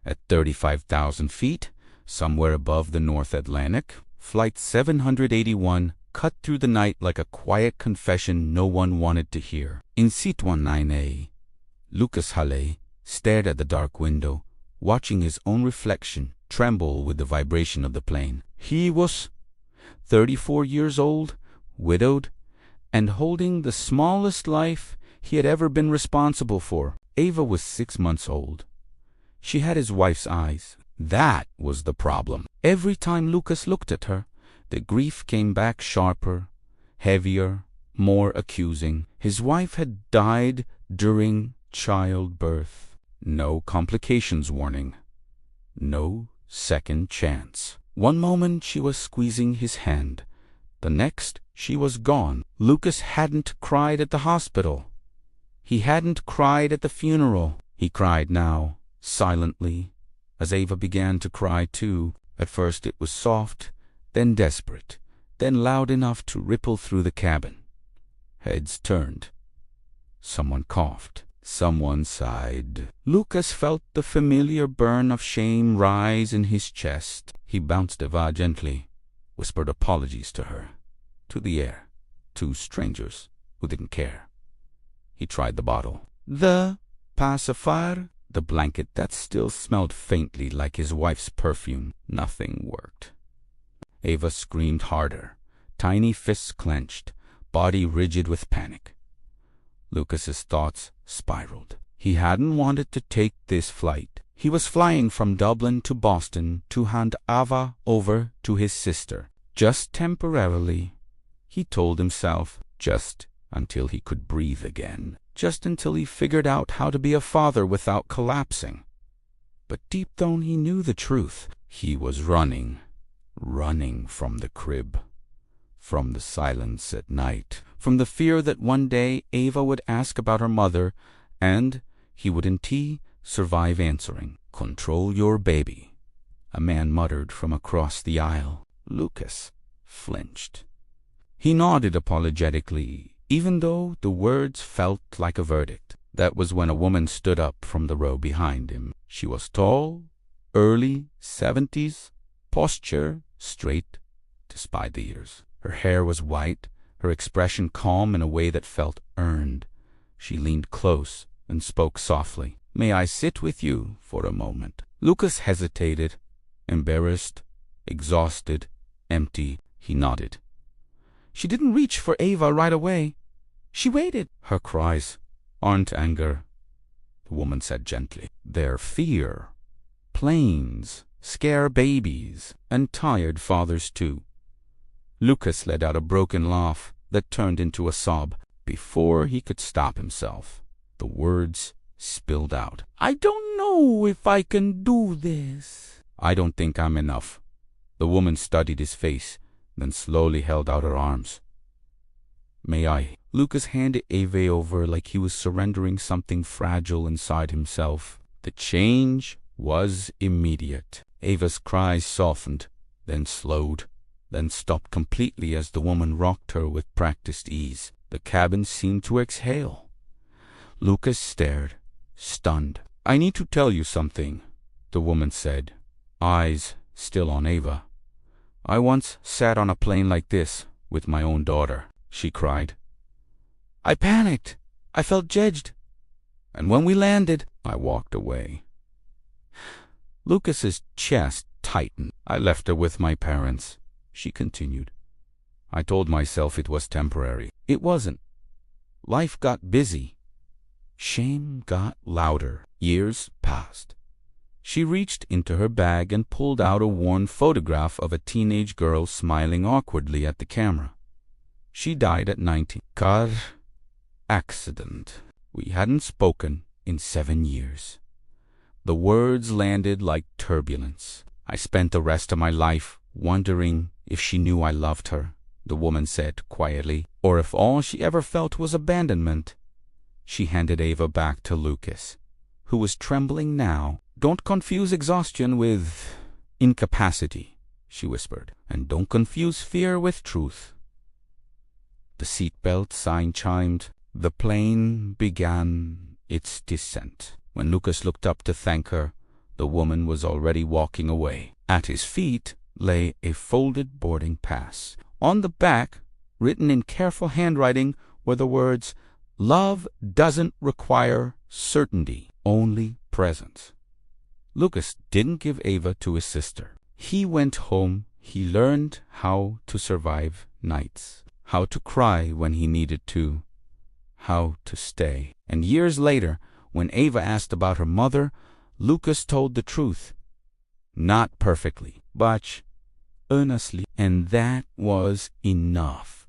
At 35,000 feet, somewhere above the North Atlantic, Flight 781 cut through the night like a quiet confession no one wanted to hear. In Seat 19A, Lucas Halle stared at the dark window, watching his own reflection tremble with the vibration of the plane. He was 34 years old, widowed, and holding the smallest life he had ever been responsible for. Ava was 6 months old. She had his wife's eyes. That was the problem. Every time Lucas looked at her, the grief came back sharper, heavier, more accusing. His wife had died during childbirth. No complications warning. No second chance. One moment she was squeezing his hand. The next she was gone. Lucas hadn't cried at the hospital. He hadn't cried at the funeral. He cried now, silently, as Ava began to cry too. At first it was soft, then desperate, then loud enough to ripple through the cabin. Heads turned. Someone coughed. Someone sighed. Lucas felt the familiar burn of shame rise in his chest. He bounced Ava gently, whispered apologies to her, to the air, to strangers who didn't care. He tried the bottle. The pacifier, the blanket that still smelled faintly like his wife's perfume. Nothing worked. Ava screamed harder, tiny fists clenched, body rigid with panic. Lucas's thoughts spiraled. He hadn't wanted to take this flight. He was flying from Dublin to Boston to hand Ava over to his sister. Just temporarily, he told himself, just until he could breathe again. Just until he figured out how to be a father without collapsing. But deep down he knew the truth. He was running from the crib, from the silence at night, from the fear that one day Ava would ask about her mother, and he wouldn't survive answering. "Control your baby," a man muttered from across the aisle. Lucas flinched. He nodded apologetically, even though the words felt like a verdict. That was when a woman stood up from the row behind him. She was tall, early 70s, posture straight despite the years. Her hair was white, her expression calm in a way that felt earned. She leaned close and spoke softly. "May I sit with you for a moment?" Lucas hesitated, embarrassed, exhausted, empty. He nodded. "She didn't reach for Ava right away. She waited." "Her cries aren't anger," the woman said gently. "They're fear. Planes scare babies, and tired fathers too." Lucas let out a broken laugh that turned into a sob. Before he could stop himself, the words spilled out. "I don't know if I can do this." "I don't think I'm enough." The woman studied his face, then slowly held out her arms. "May I?" Lucas handed Ava over like he was surrendering something fragile inside himself. The change was immediate. Ava's cries softened, then slowed, then stopped completely as the woman rocked her with practiced ease. The cabin seemed to exhale. Lucas stared, stunned. "I need to tell you something," the woman said, eyes still on Ava. "I once sat on a plane like this with my own daughter," she cried. "I panicked. I felt judged. And when we landed, I walked away." Lucas's chest tightened. "I left her with my parents," she continued. "I told myself it was temporary. It wasn't. Life got busy. Shame got louder. Years passed. She reached into her bag and pulled out a worn photograph of a teenage girl smiling awkwardly at the camera. She died at 19. Car accident. We hadn't spoken in 7 years. The words landed like turbulence. "I spent the rest of my life wondering if she knew I loved her," the woman said quietly, "or if all she ever felt was abandonment." She handed Ava back to Lucas, who was trembling now. "Don't confuse exhaustion with incapacity," she whispered, "and don't confuse fear with truth." The seatbelt sign chimed. The plane began its descent. When Lucas looked up to thank her, the woman was already walking away. At his feet lay a folded boarding pass. On the back, written in careful handwriting, were the words, "Love doesn't require certainty, only presence." Lucas didn't give Ava to his sister. He went home. He learned how to survive nights, how to cry when he needed to, how to stay. And years later, when Ava asked about her mother, Lucas told the truth. Not perfectly, but earnestly, and that was enough.